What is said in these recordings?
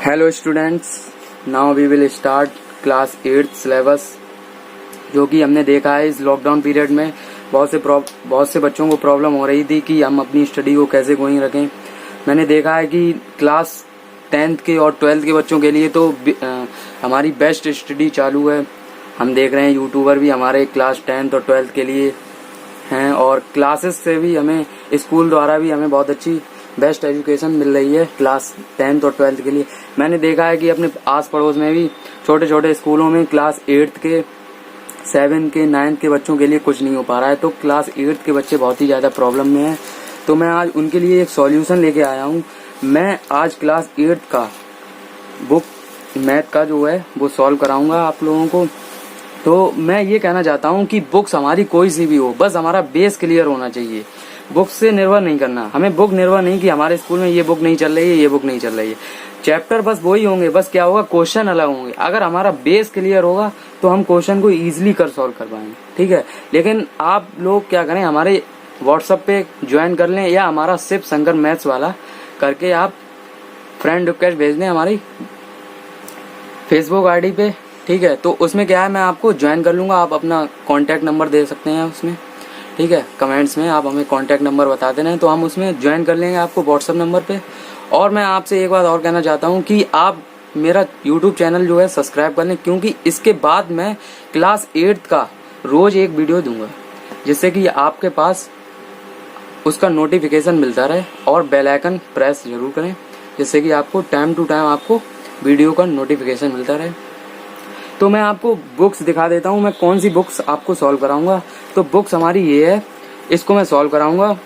Hello students, now we will start class 8 syllabus. जो कि हमने देखा है इस लॉकडाउन पीरियड में बहुत से बच्चों को प्रॉब्लम हो रही थी कि हम अपनी स्टडी को कैसे गोइंग रखें। मैंने देखा है कि क्लास 10th के और 12th के बच्चों के लिए तो हमारी बेस्ट स्टडी चालू है। हम देख रहे हैं यूट्यूबर भी हमारे क्लास 10th और 12th के लिए हैं, और क्लासेस से भी हमें स्कूल द्वारा भी हमें बहुत अच्छी बेस्ट एजुकेशन मिल रही है क्लास 10th और 12th के लिए। मैंने देखा है कि अपने आस पड़ोस में भी छोटे छोटे स्कूलों में क्लास 8th के 7th के 9th के बच्चों के लिए कुछ नहीं हो पा रहा है, तो क्लास 8th के बच्चे बहुत ही ज़्यादा प्रॉब्लम में हैं। तो मैं आज उनके लिए एक सॉल्यूशन लेके आया हूँ। मैं आज क्लास 8th का बुक मैथ का जो है वो सॉल्व कराऊंगा आप लोगों को। तो मैं ये कहना चाहता हूँ कि बुक्स हमारी कोई सी भी हो, बस हमारा बेस क्लियर होना चाहिए। बुक से निर्भर नहीं करना, हमें बुक निर्भर नहीं कि हमारे स्कूल में ये बुक नहीं चल रही है, ये बुक नहीं चल रही है। चैप्टर बस वही होंगे, बस क्या होगा, क्वेश्चन अलग होंगे। अगर हमारा बेस क्लियर होगा तो हम क्वेश्चन को इजीली सॉल्व कर पाएंगे, ठीक है। लेकिन आप लोग क्या करें, हमारे व्हाट्सएप पे ज्वाइन कर लें या हमारा शिव शंकर मैथ्स वाला करके आप फ्रेंड रिक्वेस्ट भेज दें हमारी फेसबुक आईडी पे, ठीक है। तो उसमें क्या है, मैं आपको ज्वाइन कर लूंगा। आप अपना कॉन्टैक्ट नंबर दे सकते हैं उसमें, ठीक है। कमेंट्स में आप हमें कॉन्टैक्ट नंबर बता देना है तो हम उसमें ज्वाइन कर लेंगे आपको व्हाट्सएप नंबर पे। और मैं आपसे एक बात और कहना चाहता हूँ कि आप मेरा यूट्यूब चैनल जो है सब्सक्राइब कर लें, क्योंकि इसके बाद मैं क्लास 8th का रोज एक वीडियो दूंगा, जिससे कि आपके पास उसका नोटिफिकेशन मिलता रहे। और बेल आइकन प्रेस जरूर करें, जिससे कि आपको टाइम टू टाइम आपको वीडियो का नोटिफिकेशन मिलता रहे। तो मैं आपको बुक्स दिखा देता हूँ, मैं कौन सी बुक्स आपको सॉल्व कराऊंगा। तो बुक्स हमारी ये है, इसको मैं सॉल्व कराऊंगा।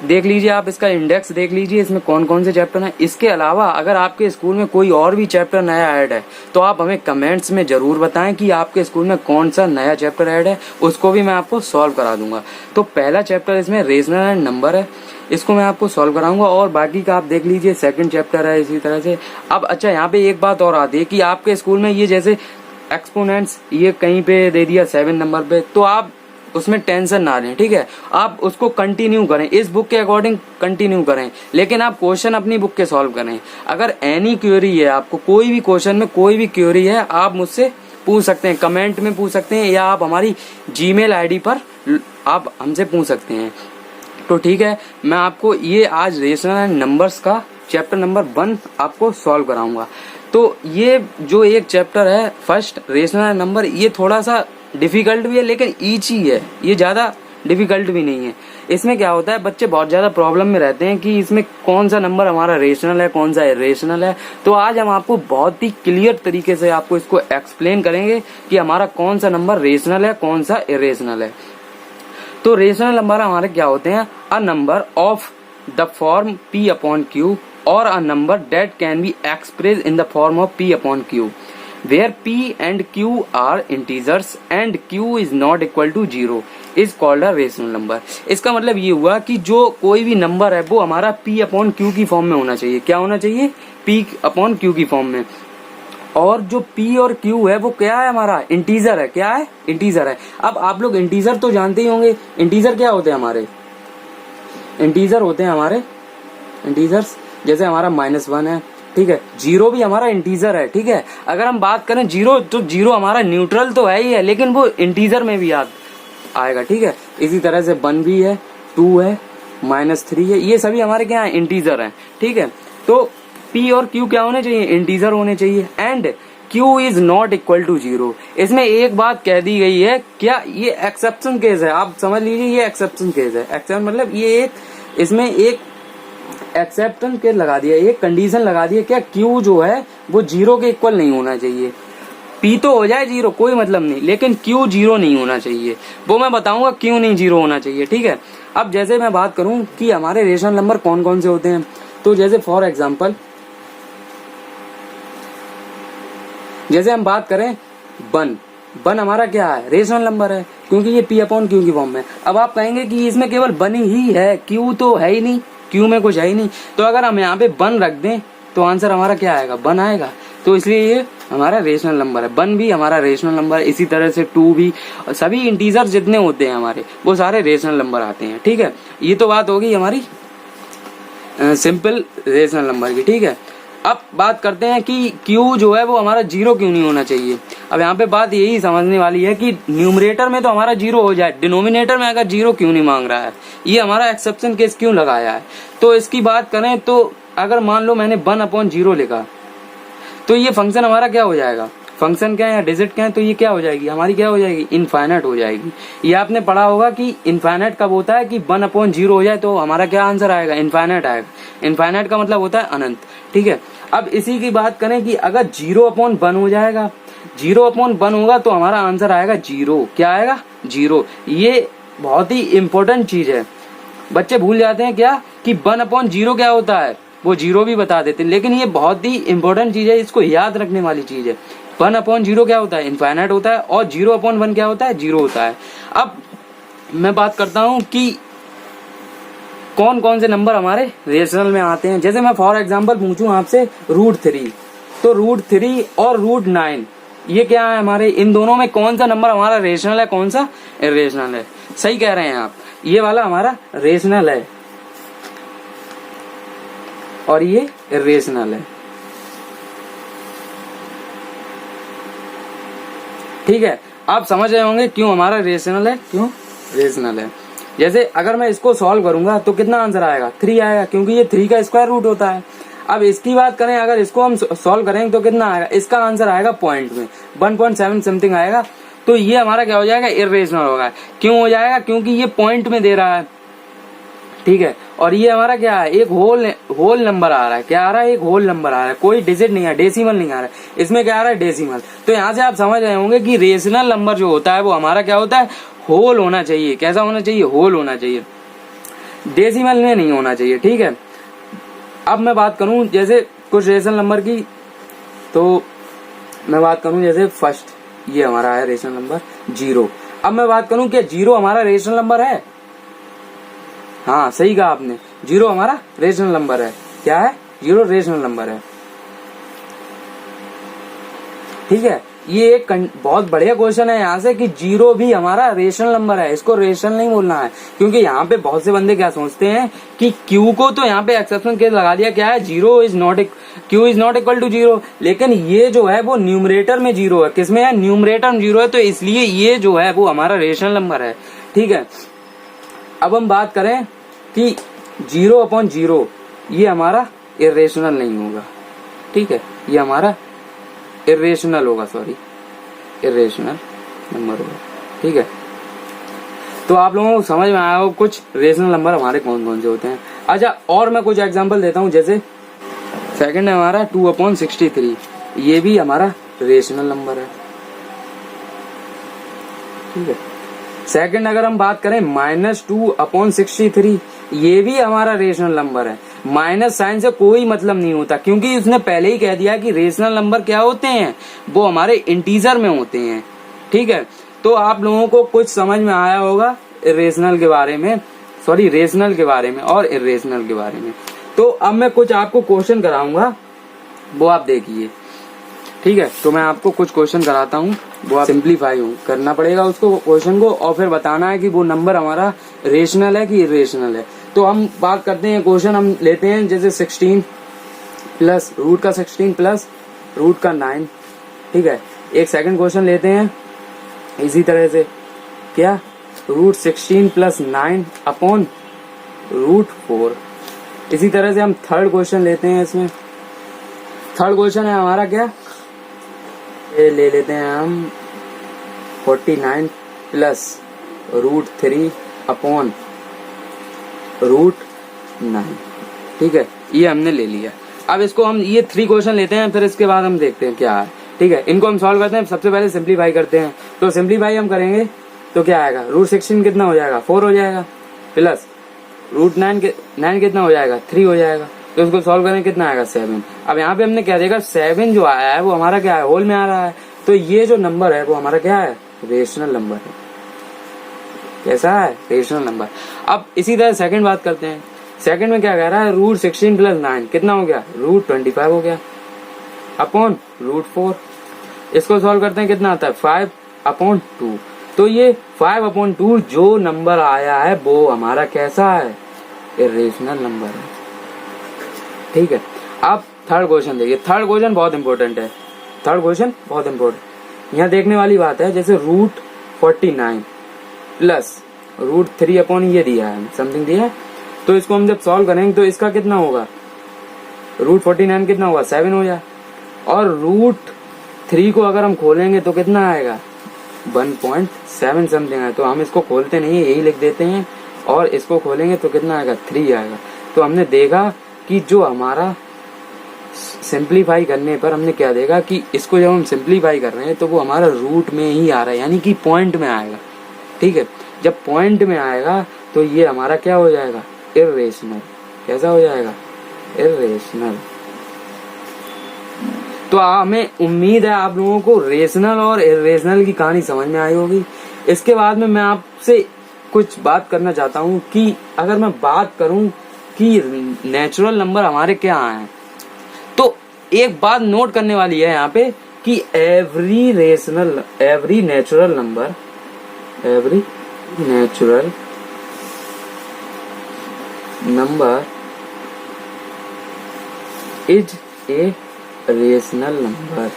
देख लीजिए, आप इसका इंडेक्स देख लीजिए, इसमें कौन कौन से चैप्टर हैं। इसके अलावा अगर आपके स्कूल में कोई और भी चैप्टर नया ऐड है तो आप हमें कमेंट्स में जरूर बताएं कि आपके स्कूल में कौन सा नया चैप्टर ऐड है, उसको भी मैं आपको सॉल्व करा दूंगा। तो पहला चैप्टर इसमें रेशनल एंड नंबर है, इसको मैं आपको सॉल्व कराऊंगा। और बाकी का आप देख लीजिए, सेकंड चैप्टर है इसी तरह से। अब अच्छा, यहाँ पे एक बात और आती है कि आपके स्कूल में ये जैसे एक्सपोनेंट्स ये कहीं पे दे दिया 7 नंबर पे, तो आप उसमें टेंशन ना लें, ठीक है। आप उसको कंटिन्यू करें, इस बुक के अकॉर्डिंग कंटिन्यू करें, लेकिन आप क्वेश्चन अपनी बुक के सॉल्व करें। अगर एनी क्वेरी है, आपको कोई भी क्वेश्चन में कोई भी क्वेरी है, आप मुझसे पूछ सकते हैं, कमेंट में पूछ सकते हैं, या आप हमारी जीमेल आईडी पर आप हमसे पूछ सकते हैं। तो ठीक है, मैं आपको ये आज रेशनल एंड नंबर्स का चैप्टर नंबर 1 आपको सॉल्व कराऊंगा। तो ये जो एक चैप्टर है फर्स्ट रेशनल नंबर, ये थोड़ा सा डिफिकल्ट भी है लेकिन ईजी है, ये ज्यादा डिफिकल्ट भी नहीं है। इसमें क्या होता है, बच्चे बहुत ज्यादा प्रॉब्लम में रहते हैं कि इसमें कौन सा नंबर हमारा रेशनल है, कौन सा इरेशनल है। तो आज हम आपको बहुत ही क्लियर तरीके से आपको इसको एक्सप्लेन करेंगे कि हमारा कौन सा नंबर रेशनल है, कौन सा इरेशनल है। तो रेशनल नंबर हमारे क्या होते हैं, a number of the form P upon Q or a number that can be expressed in the form of P upon Q, where P and Q are integers and Q is not equal to 0 is called a rational number। इसका मतलब ये हुआ कि जो कोई भी number है वो हमारा P upon Q की फॉर्म में होना चाहिए। क्या होना चाहिए, P upon Q की फॉर्म में। और जो P और Q है वो क्या है, हमारा इंटीजर है। क्या है, इंटीजर है। अब आप लोग इंटीजर तो जानते ही होंगे, इंटीजर क्या होते हैं हमारे, इंटीजर होते हैं हमारे इंटीजर्स, जैसे हमारा -1 है, ठीक है। 0 भी हमारा इंटीजर है, ठीक है। अगर हम बात करें 0, तो 0 हमारा न्यूट्रल तो है ही है, लेकिन वो इंटीजर में भी आएगा, ठीक है। इसी तरह से 1 भी है, 2 है, -3 है, ये सभी हमारे क्या है, इंटीजर हैं, ठीक है। तो P और Q क्या होने चाहिए, इंटीजर होने चाहिए। And Q is not equal to 0। इसमें एक बात कह दी गई है, क्या ये एक्सेप्शन केस है, आप समझ लीजिए ये एक्सेप्शन केस है। एक्सेप्शन मतलब ये एक, इसमें एक एक्सेप्टेंस केस लगा दिया, एक कंडीशन लगा दी है, क्या Q जो है वो 0 के इक्वल नहीं होना चाहिए। P तो हो जाए 0, कोई मतलब नहीं, लेकिन Q 0 नहीं होना चाहिए। वो मैं बताऊंगा क्यों नहीं 0 होना चाहिए, ठीक है। अब जैसे मैं बात करूं कि हमारे रेशनल नंबर कौन कौन से होते हैं, तो जैसे फॉर एग्जाम्पल जैसे हम बात करें 1 हमारा क्या है, रेशनल नंबर है, क्योंकि ये P upon Q की फॉर्म में। अब आप कहेंगे कि इसमें केवल 1 ही है, Q तो है ही नहीं, Q में कुछ है ही नहीं। तो अगर हम यहाँ पे 1 रख दें तो आंसर हमारा क्या आएगा, 1 आएगा। तो इसलिए ये हमारा रेशनल नंबर है, 1 भी हमारा रेशनल नंबर है। इसी तरह से 2 भी, सभी इंटीजर जितने होते हैं हमारे वो सारे रेशनल नंबर आते हैं, ठीक है। ये तो बात होगी हमारी सिंपल रेशनल नंबर की, ठीक है। अब बात करते हैं कि Q जो है वो हमारा 0 क्यों नहीं होना चाहिए। अब यहाँ पे बात यही समझने वाली है कि न्यूमरेटर में तो हमारा 0 हो जाए, डिनोमिनेटर में अगर 0 क्यों नहीं मांग रहा है, ये हमारा एक्सेप्शन केस क्यों लगाया है। तो इसकी बात करें तो अगर मान लो मैंने 1/0 लिखा, तो ये फंक्शन हमारा क्या हो जाएगा, फंक्शन क्या है या डिजिट क्या है, तो ये क्या हो जाएगी, हमारी क्या हो जाएगी, इनफाइनाइट हो जाएगी। ये आपने पढ़ा होगा कि इनफाइनाइट कब होता है कि 1/0 हो जाए तो हमारा क्या आंसर आएगा, इनफाइनाइट आएगा। इनफाइनाइट का मतलब होता है अनंत, ठीक है। अब इसी की बात करें कि अगर 0/1 हो जाएगा, 0/1 होगा तो हमारा आंसर आएगा 0। क्या आएगा, 0। ये बहुत ही इंपॉर्टेंट चीज है। बच्चे भूल जाते हैं क्या कि 1/0 क्या होता है, वो 0 भी बता देते हैं, लेकिन ये बहुत ही इंपॉर्टेंट चीज है, इसको याद रखने वाली चीज है। 1/0 क्या होता है, इनफाइनाइट होता है, और 0/1 क्या होता है, 0 होता है। अब मैं बात करता हूं कि कौन कौन से नंबर हमारे रेशनल में आते हैं। जैसे मैं फॉर एग्जांपल पूछूं आपसे √3, तो √3 और √9 ये क्या है हमारे, इन दोनों में कौन सा नंबर हमारा रेशनल है, कौन सा इरेशनल है। सही कह रहे हैं आप, ये वाला हमारा रेशनल है और ये इरेशनल है, ठीक है। आप समझ रहे होंगे क्यों हमारा रेशनल है, क्यों रेशनल है। जैसे अगर मैं इसको सॉल्व करूंगा तो कितना आंसर आएगा, 3 आएगा, क्योंकि ये 3 का स्क्वायर रूट होता है। अब इसकी बात करें, अगर इसको हम सॉल्व करेंगे तो कितना आएगा, इसका आंसर आएगा पॉइंट में 1.7 समथिंग आएगा। तो ये हमारा क्या हो जाएगा, इरेशनल होगा। क्यों हो जाएगा, क्योंकि ये पॉइंट में दे रहा है, ठीक है। और ये हमारा क्या है, एक होल नंबर आ रहा है। क्या आ रहा है, एक होल नंबर आ रहा है, कोई डिजिट नहीं है, डेसिमल नहीं आ रहा है, इसमें क्या आ रहा है, डेसिमल। तो यहाँ से आप समझ रहे होंगे कि रेशनल नंबर जो होता है वो हमारा क्या होता है, होल होना चाहिए। कैसा होना चाहिए, होल होना चाहिए, डेसिमल में नहीं होना चाहिए, ठीक है। अब मैं बात करूं जैसे कुछ रेशनल नंबर की, तो मैं बात करूं जैसे फर्स्ट, ये हमारा है रेशनल नंबर 0। अब मैं बात करूं क्या 0 हमारा रेशनल नंबर है, हाँ सही कहा आपने, 0 हमारा रेशनल नंबर है। क्या है, 0 रेशनल नंबर है, ठीक है। ये एक बहुत बढ़िया क्वेश्चन है यहाँ से कि 0 भी हमारा रेशनल नंबर है, इसको रेशनल नहीं बोलना है। क्योंकि यहाँ पे बहुत से बंदे क्या सोचते हैं कि Q को तो यहाँ पे एक्सेप्शन केस लगा दिया, क्या है, Q is not equal to 0, लेकिन ये जो है वो न्यूमरेटर में 0 है। किसमें है, न्यूमरेटर में 0 है, तो इसलिए ये जो है वो हमारा रेशनल नंबर है, ठीक है। अब हम बात करें कि 0/0 ये हमारा इरेशनल नहीं होगा, ठीक है, ये हमारा इरेशनल होगा, सॉरी इरेशनल नंबर होगा, ठीक है। तो आप लोगों को समझ में आया हो कुछ रेशनल नंबर हमारे कौन कौन से होते हैं। अच्छा, और मैं कुछ एग्जांपल देता हूं। जैसे सेकंड है हमारा 2/63, ये भी हमारा रेशनल नंबर है, ठीक है। सेकंड अगर हम बात करें -2/63, ये भी हमारा रेशनल नंबर है। माइनस साइन से कोई मतलब नहीं होता, क्योंकि उसने पहले ही कह दिया कि रेशनल नंबर क्या होते हैं, वो हमारे इंटीजर में होते हैं, ठीक है। तो आप लोगों को कुछ समझ में आया होगा रेशनल के बारे में, सॉरी रेशनल के बारे में और इरेशनल के बारे में। तो अब मैं कुछ आपको क्वेश्चन कराऊंगा, वो आप देखिए, ठीक है। तो मैं आपको कुछ क्वेश्चन कराता हूँ, वो आप सिंप्लीफाई करना पड़ेगा उसको, क्वेश्चन को, और फिर बताना है कि वो नंबर हमारा रेशनल है कि इरेशनल है। तो हम बात करते हैं, क्वेश्चन हम लेते हैं जैसे 16 प्लस रूट का 16 प्लस रूट का 9, ठीक है। एक सेकंड क्वेश्चन लेते हैं इसी तरह से, क्या √16 + 9 अपॉन √4। इसी तरह से हम थर्ड क्वेश्चन लेते हैं। इसमें थर्ड क्वेश्चन है हमारा क्या, ये ले लेते हैं हम 49 + √3 अपॉन √9, ठीक है। ये हमने ले लिया। अब इसको हम ये 3 क्वेश्चन लेते हैं, फिर इसके बाद हम देखते हैं क्या है, ठीक है। इनको हम सॉल्व करते हैं, सबसे पहले सिंप्लीफाई करते हैं। तो सिंप्लीफाई हम करेंगे तो क्या आएगा, √16 कितना हो जाएगा, 4 हो जाएगा, प्लस √9 कितना हो जाएगा, 3 हो जाएगा। तो इसको सॉल्व करें कितना आएगा, 7। अब यहाँ पे हमने क्या देखा, 7 जो आया है वो हमारा क्या है, होल में आ रहा है। तो ये जो नंबर है वो हमारा क्या है, रेशनल नंबर है। कैसा है, रेशनल नंबर। अब इसी तरह सेकंड बात करते हैं। सेकंड में क्या कह रहा है, √16 + 9 कितना हो गया, √25 हो गया, अपॉन √4। इसको सॉल्व करते हैं, कितना आता है, 5/2। तो ये 5/2 जो नंबर आया है वो हमारा कैसा है, इरेशनल नंबर है, ठीक है। अब थर्ड क्वेश्चन देखिए, थर्ड क्वेश्चन बहुत इंपॉर्टेंट है, थर्ड क्वेश्चन बहुत इंपॉर्टेंट। यहाँ देखने वाली बात है, जैसे रूट 49 प्लस रूट 3 अपॉन ये दिया है, समथिंग दिया है, तो इसको हम जब सॉल्व करेंगे तो इसका कितना होगा, रूट 49 कितना होगा 7 हो जाए, और रूट 3 को अगर हम खोलेंगे तो कितना आएगा 1.7 समथिंग है। तो हम इसको खोलते नहीं, यही लिख देते हैं, और इसको खोलेंगे तो कितना आएगा 3 आएगा। तो हमने देखा कि जो हमारा सिंप्लीफाई करने पर हमने क्या देखा कि इसको जब हम सिंप्लीफाई कर रहे हैं तो वो हमारा रूट में ही आ रहा है, यानी कि पॉइंट में आएगा। ठीक है, जब पॉइंट में आएगा तो ये हमारा क्या हो जाएगा, इर्रेशनल। कैसा हो जाएगा, इर्रेशनल। तो हमें उम्मीद है आप लोगों को रेशनल और इर्रेशनल की कहानी समझ में आई होगी। इसके बाद में मैं आपसे कुछ बात करना चाहता हूँ कि अगर मैं बात करूं कि नेचुरल नंबर हमारे क्या हैं, तो एक बात नोट करने वाली है यहाँ पे कि every natural number is a rational number.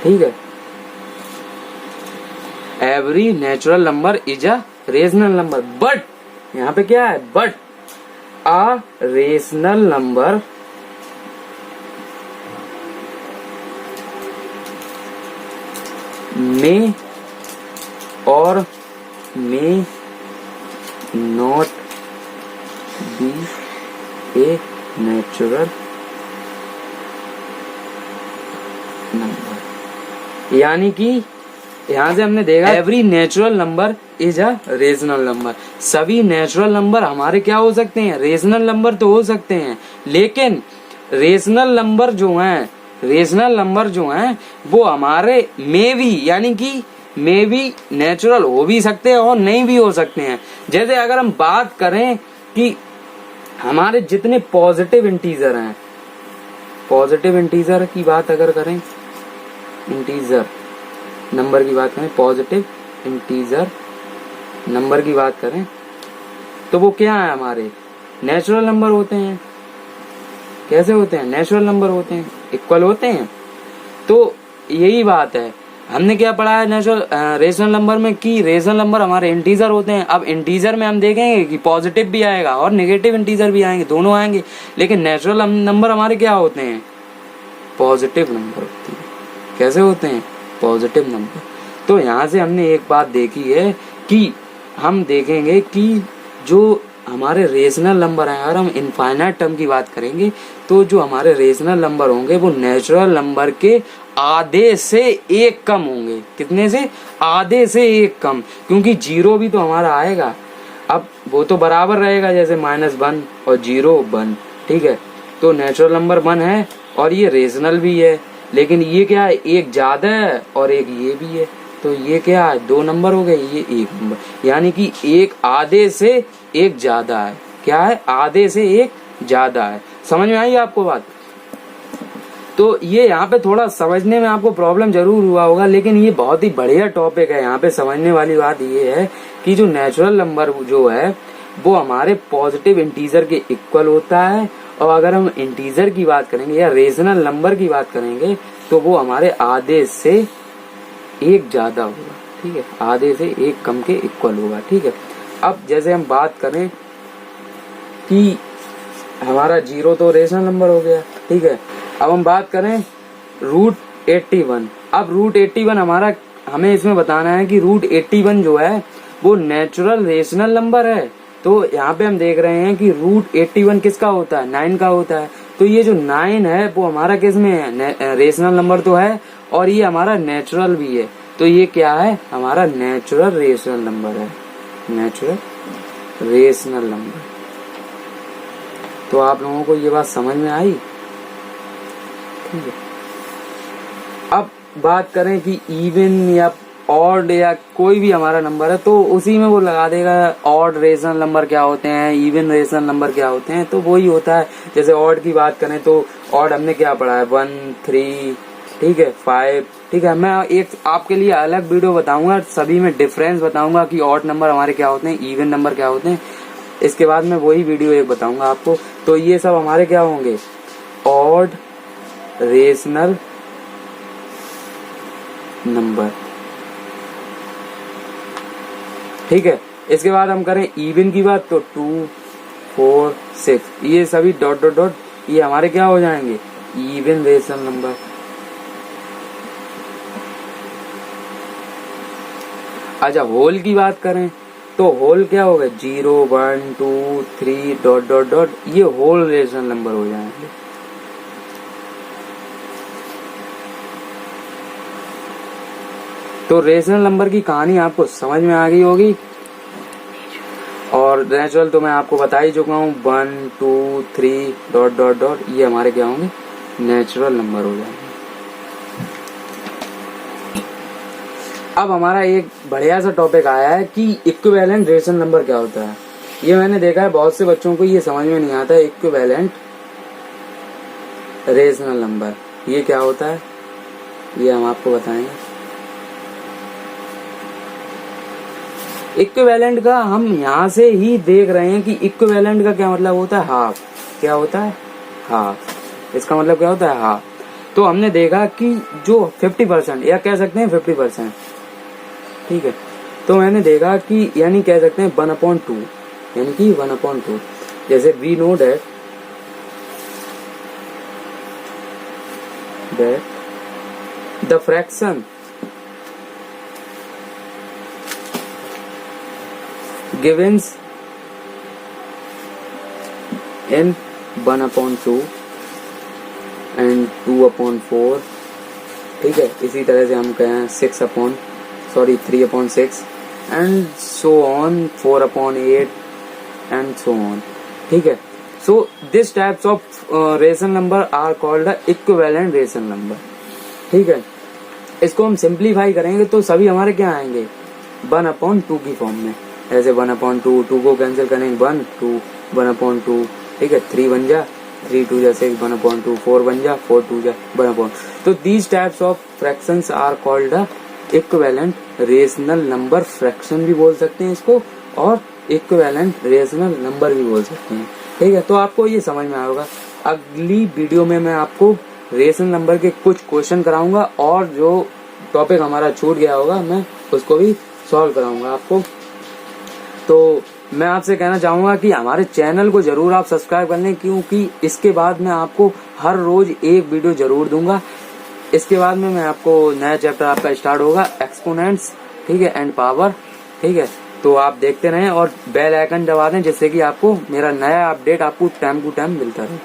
ठीक है, every natural number is a rational number, but यहाँ पे क्या है, but a rational number may or may not be a natural number। यानी कि यहाँ से हमने देखा every natural number is a rational number. सभी नेचुरल नंबर हमारे क्या हो सकते हैं, रेशनल नंबर तो हो सकते हैं, लेकिन रेशनल नंबर जो हैं वो हमारे में भी, यानी कि में भी नेचुरल हो भी सकते हैं और नहीं भी हो सकते हैं। जैसे अगर हम बात करें कि हमारे जितने पॉजिटिव इंटीजर हैं, पॉजिटिव इंटीजर की बात अगर करें, इंटीजर नंबर की बात करें, पॉजिटिव इंटीजर नंबर की बात करें, तो वो क्या है, हमारे नेचुरल नंबर होते हैं। कैसे होते हैं, नेचुरल नंबर होते हैं, इक्वल होते हैं। तो यही बात है, हमने क्या पढ़ा है रेशनल नंबर में कि रेशनल नंबर हमारे इंटीजर होते हैं। अब इंटीजर में हम देखेंगे कि पॉजिटिव भी आएगा और नेगेटिव इंटीजर भी आएंगे, दोनों आएंगे, लेकिन नेचुरल नंबर हमारे क्या होते हैं, पॉजिटिव नंबर होती है। कैसे होते हैं, पॉजिटिव नंबर। तो यहाँ से हमने एक बात देखी है कि हम देखेंगे कि जो हमारे रेशनल नंबर हैं, अगर हम इनफाइनाइट टर्म की बात करेंगे तो जो हमारे रेशनल नंबर होंगे वो नेचुरल नंबर के आधे से एक कम होंगे। कितने से, आधे से एक कम, क्योंकि जीरो भी तो हमारा आएगा, अब वो तो बराबर रहेगा, जैसे -1 और 0 1। ठीक है, तो नेचुरल नंबर 1 है और ये रेशनल भी है, लेकिन ये क्या है, एक ज्यादा है और एक ये भी है, तो ये क्या है, 2 नंबर हो गए, ये 1 नंबर, यानी कि एक आधे से एक ज्यादा है। क्या है, आधे से एक ज्यादा है। समझ में आई आपको बात? तो ये यहाँ पे थोड़ा समझने में आपको प्रॉब्लम जरूर हुआ होगा, लेकिन ये बहुत ही बढ़िया टॉपिक है। यहाँ पे समझने वाली बात ये है कि जो नेचुरल नंबर जो है वो हमारे पॉजिटिव इंटीजर के इक्वल होता है, और अगर हम इंटीजर की बात करेंगे या रेशनल नंबर की बात करेंगे तो वो हमारे आधे से एक ज्यादा होगा। ठीक है, आधे से एक कम के इक्वल होगा। ठीक है, अब जैसे हम बात करें कि हमारा 0 तो रेशनल नंबर हो गया। ठीक है, अब हम बात करें रूट 81। अब रूट 81 हमारा, हमें इसमें बताना है कि रूट 81 जो है वो नेचुरल रेशनल नंबर है। तो यहाँ पे हम देख रहे हैं कि रूट 81 किसका होता है, 9 का होता है। तो ये जो 9 है वो हमारा किस में है, रेशनल नंबर तो है और ये हमारा नेचुरल भी है। तो ये क्या है, हमारा नेचुरल रेशनल नंबर है, नेचुरल रेशनल नंबर। तो आप लोगों को ये बात समझ में आई? ठीक है, अब बात करें कि इवन या ऑड या कोई भी हमारा नंबर है तो उसी में वो लगा देगा ऑड रेशनल नंबर क्या होते हैं, इवन रेशनल नंबर क्या होते हैं। तो वो ही होता है, जैसे ऑड की बात करें तो ऑड हमने क्या पढ़ा है, 1 3, ठीक है, 5। ठीक है, मैं एक आपके लिए अलग वीडियो बताऊंगा, सभी में डिफरेंस बताऊंगा कि ऑड नंबर हमारे क्या होते हैं, इवन नंबर क्या होते हैं। इसके बाद में वही वीडियो एक बताऊंगा आपको। तो ये सब हमारे क्या होंगे, ऑड रेशनल नंबर, ठीक है। इसके बाद हम करें इवन की बात, तो 2, 4, 6 ये सभी डॉट डॉट डॉट ये हमारे क्या हो जाएंगे, इवन रेशनल नंबर। अच्छा होल की बात करें तो होल क्या होगा, 0, 1, 2, 3 डॉट डॉट डॉट ये होल रेशनल नंबर हो जाएंगे। तो रेशनल नंबर की कहानी आपको समझ में आ गई होगी, और नेचुरल तो मैं आपको बता ही चुका हूँ, 1, 2, 3 डॉट डॉट डॉट ये हमारे क्या होंगे, नेचुरल नंबर हो जाएंगे। अब हमारा एक बढ़िया सा टॉपिक आया है कि इक्विवेलेंट रेशनल नंबर क्या होता है। ये मैंने देखा है बहुत से बच्चों को ये समझ में नहीं आता है, इक्विवेलेंट रेशनल नंबर ये क्या होता है, ये हम आपको बताएंगे। इक्विवेलेंट का हम यहाँ से ही देख रहे हैं कि इक्विवेलेंट का क्या मतलब होता है, हाफ। क्या होता है, हाफ। इसका मतलब क्या होता है, हाफ। तो हमने देखा कि जो 50% या कह सकते हैं 50%, ठीक है। तो मैंने देखा कि यानी कह सकते हैं 1/2, यानी कि 1/2। जैसे we know that the fraction givens in 1/2 and 2/4, ठीक है। इसी तरह से हम कहें 3/6 and so on, 4/8 and so on, ठीक है। So this types of rational number are called the equivalent rational number, ठीक है। इसको हम सिंप्लीफाई करेंगे तो सभी हमारे क्या आएंगे, 1/2 की फॉर्म में। ऐसे 1/2, 2 को कैंसिल करेंगे 1, 2, 1/2, ठीक है। 3 बन जा, 3 2 जा 6, 1/2, 4 बन जा, 4 2 जा 1/2। तो these types of fractions are called the equivalent rational number. Fraction भी बोल सकते हैं इसको और इक्विवेलेंट रेशनल नंबर भी बोल सकते हैं, ठीक है। तो आपको ये समझ में आएगा। अगली वीडियो में मैं आपको रेशनल नंबर के कुछ क्वेश्चन कराऊंगा और जो टॉपिक हमारा छूट गया होगा मैं उसको भी सॉल्व कराऊंगा आपको। तो मैं आपसे कहना चाहूंगा कि हमारे चैनल को जरूर आप सब्सक्राइब कर लें, क्योंकि इसके बाद मैं आपको हर रोज एक वीडियो जरूर दूंगा। इसके बाद में मैं आपको नया चैप्टर आपका स्टार्ट होगा, एक्सपोनेंट्स, ठीक है, एंड पावर, ठीक है। तो आप देखते रहें और बेल आइकन दबा दें जिससे कि आपको मेरा नया अपडेट आपको टाइम टू टाइम मिलता रहे।